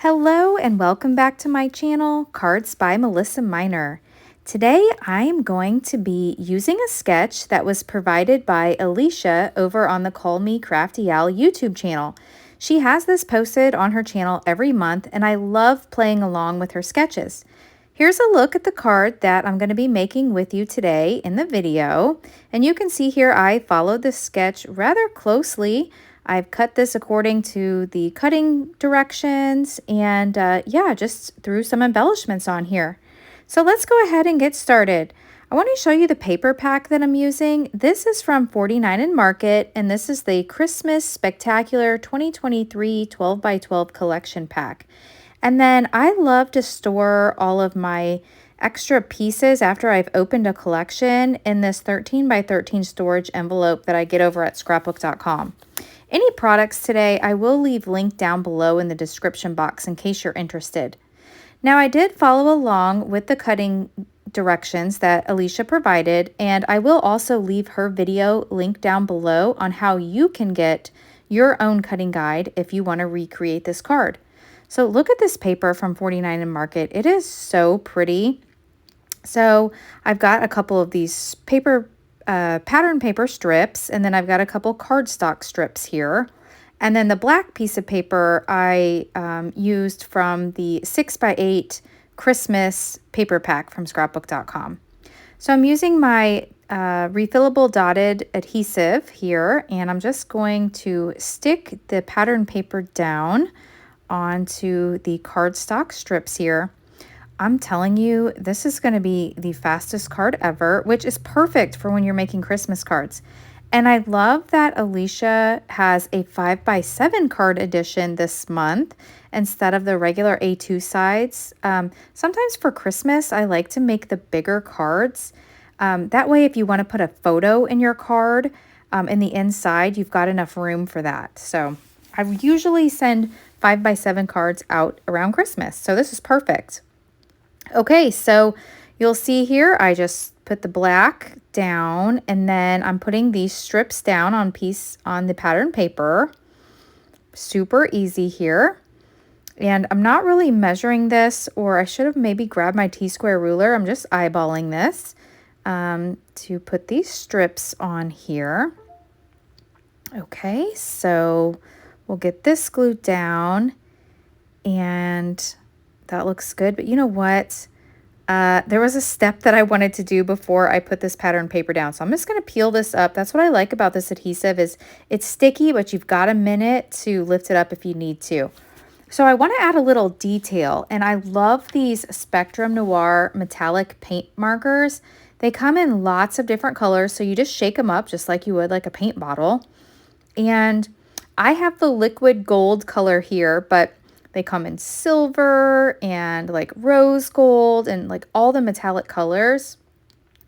Hello and welcome back to my channel, Cards by Melissa Minor. Today I am going to be using a sketch that was provided by Alicia over on the Call Me Crafty Owl YouTube channel. She has this posted on her channel every month and I love playing along with her sketches. Here's a look at the card that I'm going to be making with you today in the video. And you can see here I followed this sketch rather closely. I've cut this according to the cutting directions and yeah, just threw some embellishments on here. So let's go ahead and get started. I want to show you the paper pack that I'm using. This is from 49 & Market and this is the Christmas Spectacular 2023 12x12 collection pack. And then I love to store all of my extra pieces after I've opened a collection in this 13x13 storage envelope that I get over at scrapbook.com. Any products today, I will leave linked down below in the description box in case you're interested. Now, I did follow along with the cutting directions that Alicia provided, and I will also leave her video linked down below on how you can get your own cutting guide if you want to recreate this card. So look at this paper from 49 & Market. It is so pretty. So I've got a couple of these pattern paper strips, and then I've got a couple cardstock strips here. And then the black piece of paper I used from the 6x8 Christmas paper pack from scrapbook.com. So I'm using my refillable dotted adhesive here, and I'm just going to stick the pattern paper down onto the cardstock strips here. I'm telling you, this is going to be the fastest card ever, which is perfect for when you're making Christmas cards. And I love that Alicia has a 5x7 card edition this month instead of the regular A2 sides. Sometimes for Christmas, I like to make the bigger cards. That way, if you want to put a photo in your card in the inside, you've got enough room for that. So I usually send 5x7 cards out around Christmas. So this is perfect. Okay, so you'll see here, I just put the black down and then I'm putting these strips down on the pattern paper. Super easy here. And I'm not really measuring this, or I should have maybe grabbed my T-square ruler. I'm just eyeballing this to put these strips on here. Okay, so we'll get this glued down and that looks good. But you know what? There was a step that I wanted to do before I put this pattern paper down. So I'm just going to peel this up. That's what I like about this adhesive is it's sticky, but you've got a minute to lift it up if you need to. So I want to add a little detail, and I love these Spectrum Noir metallic paint markers. They come in lots of different colors, so you just shake them up just like you would like a paint bottle. And I have the liquid gold color here, but they come in silver and like rose gold and like all the metallic colors.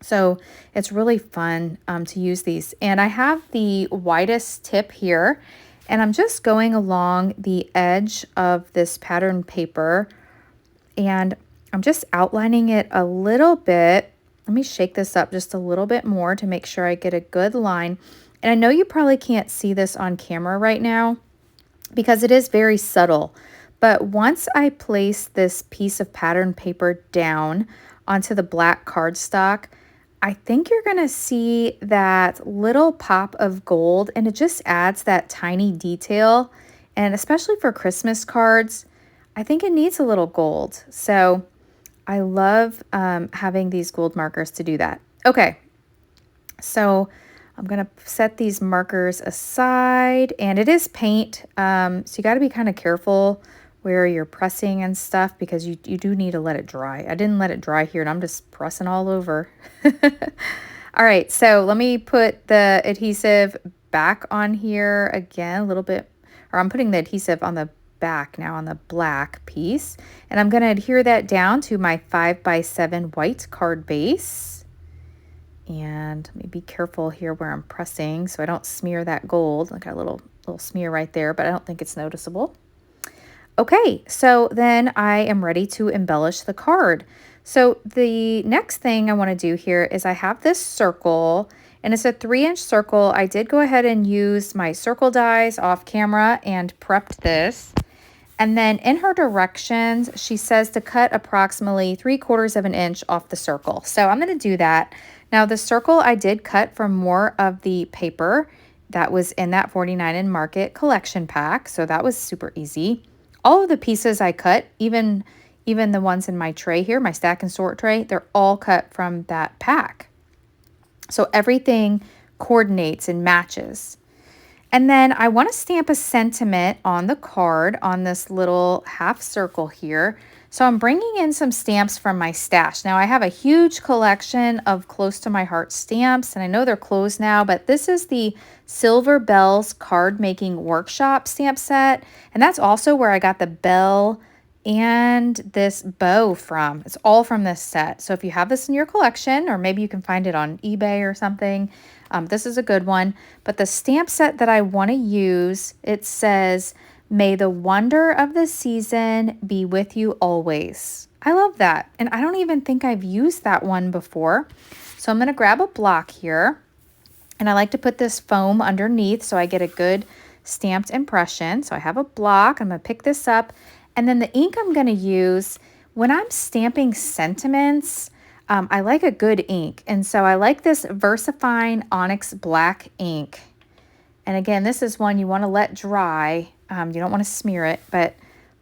So it's really fun to use these. And I have the widest tip here, and I'm just going along the edge of this pattern paper and I'm just outlining it a little bit. Let me shake this up just a little bit more to make sure I get a good line. And I know you probably can't see this on camera right now because it is very subtle. But once I place this piece of pattern paper down onto the black cardstock, I think you're going to see that little pop of gold, and it just adds that tiny detail. And especially for Christmas cards, I think it needs a little gold. So I love having these gold markers to do that. Okay, so I'm going to set these markers aside, and it is paint, so you got to be kind of careful where you're pressing and stuff because you do need to let it dry. I didn't let it dry here, and I'm just pressing all over. All right, so let me put the adhesive back on here again a little bit, or I'm putting the adhesive on the back now on the black piece, and I'm going to adhere that down to my 5x7 white card base. And let me be careful here where I'm pressing so I don't smear that gold. I got a little smear right there, but I don't think it's noticeable. Okay, so then I am ready to embellish the card. So the next thing I want to do here is I have this circle, and it's a 3-inch circle. I did go ahead and use my circle dies off camera and prepped this. And then in her directions, she says to cut approximately 3/4 of an inch off the circle. So I'm going to do that. Now the circle I did cut from more of the paper that was in that 49 in Market collection pack. So that was super easy. All of the pieces I cut, even the ones in my tray here, my stack and sort tray, they're all cut from that pack. So everything coordinates and matches. And then I want to stamp a sentiment on the card on this little half circle here. So I'm bringing in some stamps from my stash. Now I have a huge collection of close to my heart stamps, and I know they're closed now, but this is the Silver Bells Card Making Workshop stamp set. And that's also where I got the bell and this bow from. It's all from this set. So if you have this in your collection, or maybe you can find it on eBay or something, this is a good one. But the stamp set that I want to use, it says, "May the wonder of the season be with you always." I love that. And I don't even think I've used that one before. So I'm going to grab a block here. And I like to put this foam underneath so I get a good stamped impression. So I have a block. I'm going to pick this up. And then the ink I'm going to use, when I'm stamping sentiments, I like a good ink. And so I like this VersaFine Onyx Black ink. And again, this is one you want to let dry. You don't want to smear it, but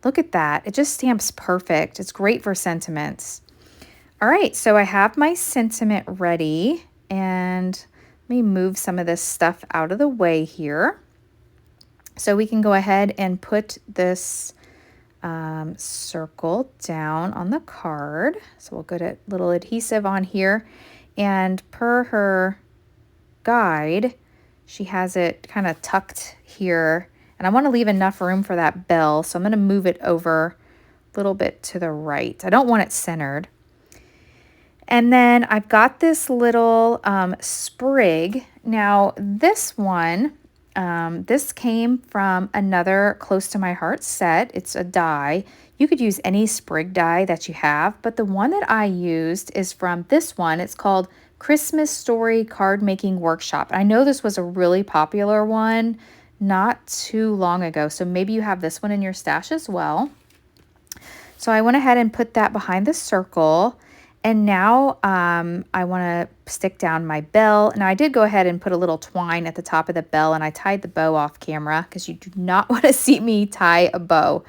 look at that. It just stamps perfect. It's great for sentiments. All right, so I have my sentiment ready. And let me move some of this stuff out of the way here. So we can go ahead and put this circle down on the card. So we'll get a little adhesive on here. And per her guide, she has it kind of tucked here. And I want to leave enough room for that bell. So I'm going to move it over a little bit to the right. I don't want it centered. And then I've got this little sprig. Now this one, this came from another Close to My Heart set. It's a die. You could use any sprig die that you have, but the one that I used is from this one. It's called Christmas Story Card Making Workshop. I know this was a really popular one not too long ago, so maybe you have this one in your stash as well. So I went ahead and put that behind the circle. And now I want to stick down my bell. Now I did go ahead and put a little twine at the top of the bell, and I tied the bow off camera because you do not want to see me tie a bow.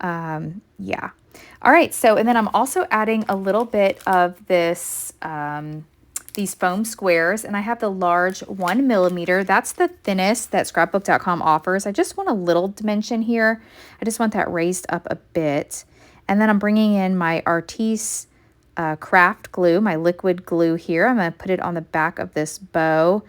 Yeah. All right. So, and then I'm also adding a little bit of this, these foam squares, and I have the large 1 millimeter. That's the thinnest that scrapbook.com offers. I just want a little dimension here. I just want that raised up a bit. And then I'm bringing in my Artis craft glue, my liquid glue here. I'm going to put it on the back of this bow,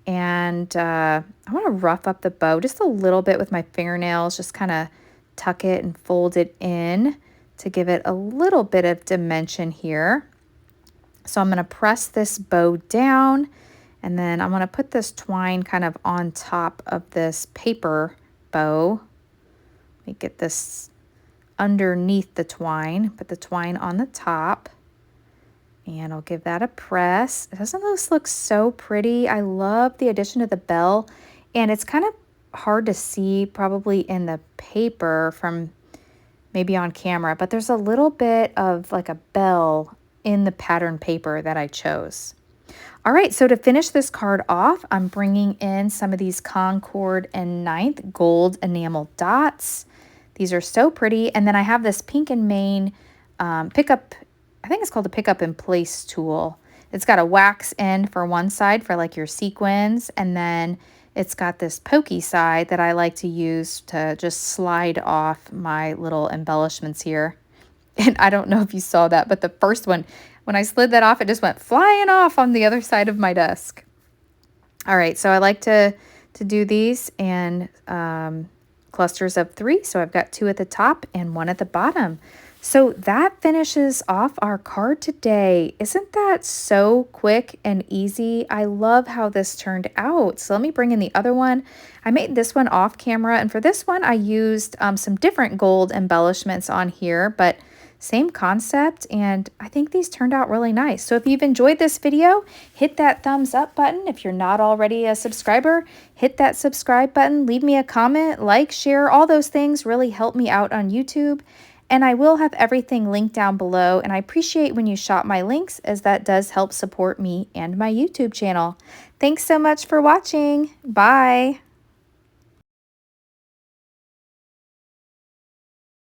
and I want to rough up the bow just a little bit with my fingernails, just kind of tuck it and fold it in to give it a little bit of dimension here. So I'm going to press this bow down, and then I'm going to put this twine kind of on top of this paper bow. Let me get this underneath the twine, put the twine on the top. And I'll give that a press. Doesn't this look so pretty? I love the addition of the bell. And it's kind of hard to see probably in the paper from maybe on camera, but there's a little bit of like a bell in the pattern paper that I chose. All right, so to finish this card off, I'm bringing in some of these Concord and Ninth gold enamel dots. These are so pretty. And then I have this Pink and Main pickup, I think it's called a pick up in place tool. It's got a wax end for one side for like your sequins, and then it's got this pokey side that I like to use to just slide off my little embellishments here. And I don't know if you saw that, but the first one, when I slid that off, it just went flying off on the other side of my desk. All right, so I like to do these in clusters of 3. So I've got 2 at the top and 1 at the bottom. So that finishes off our card today. Isn't that so quick and easy? I love how this turned out. So let me bring in the other one. I made this one off camera, and for this one I used some different gold embellishments on here, but Same concept, and I think these turned out really nice. So if you've enjoyed this video, hit that thumbs up button. If you're not already a subscriber, hit that subscribe button, leave me a comment, like, share, all those things really help me out on YouTube. And I will have everything linked down below, and I appreciate when you shop my links, as that does help support me and my YouTube channel. Thanks so much for watching. Bye.